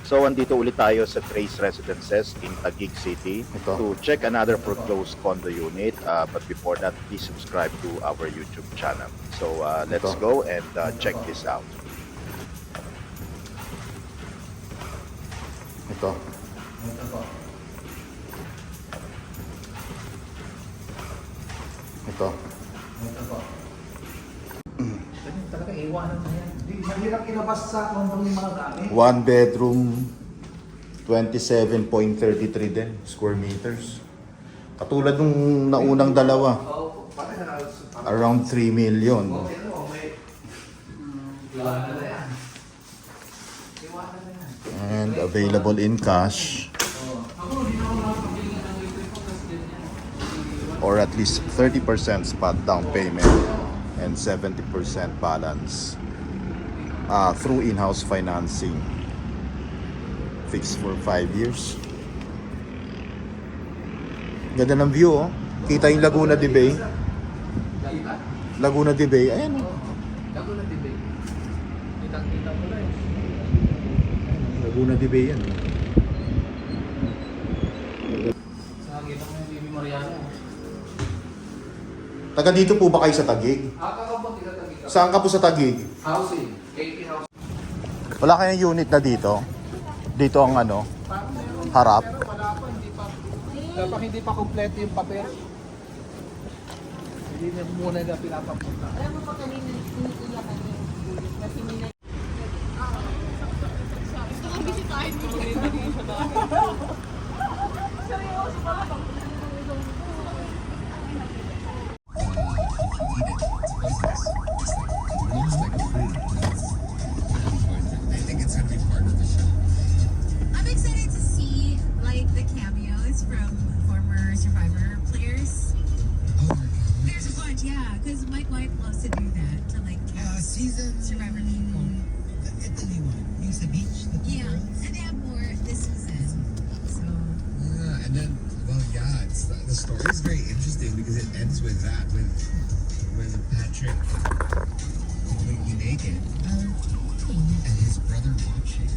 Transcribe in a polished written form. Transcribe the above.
So, andito ulit tayo sa Trace Residences in Taguig City Ito. to check another foreclosed condo unit. But before that, please subscribe to our YouTube channel. So, let's Ito. go and check this out. Ito. Ito. Ganyan talaga, iwanan mo yan. Di, mahirap ilabas sa kondong yung mga gamit. One bedroom, 27.33 din, square meters. Katulad nung naunang dalawa, Oo, bakit na around 3 million. may... Iwanan na yan. Iwanan na yan. And available in cash or at least 30% spot down payment and 70% balance through in-house financing. Fixed for 5 years. Ganda ng view, oh. Kita yung Laguna de Bay. Kita? Laguna de Bay, ayan, oh. Laguna de Bay. Kitang-kita mo na eh. Laguna de Bay yan. Sa kita mo yung Bibi Mariano. Taga dito po ba kayo sa Taguig? Kakabot, tigatagita. Saan ka po sa Taguig? Housing. KP Housing. Wala kayong unit na dito? Dito ang ano? Harap? Pero wala pa, hindi pa. Dapat hindi pa kompleto yung papel. Hindi na muna na pinapapunta. Alam mo pa kanina, iniiyak ka niya. Kasi may gusto kong bisitahin mo rin na dito ba? Seryoso ba? I'm excited to see like the cameos from former Survivor players. There's a bunch, yeah, because Mike White loves to do that to like cast Survivor people. The Italy one. Use the beach, the two Yeah, girls. and they have more this season. So Yeah, and then, well, yeah, the story is very interesting because it ends with that, with Patrick completely naked and his brother watching.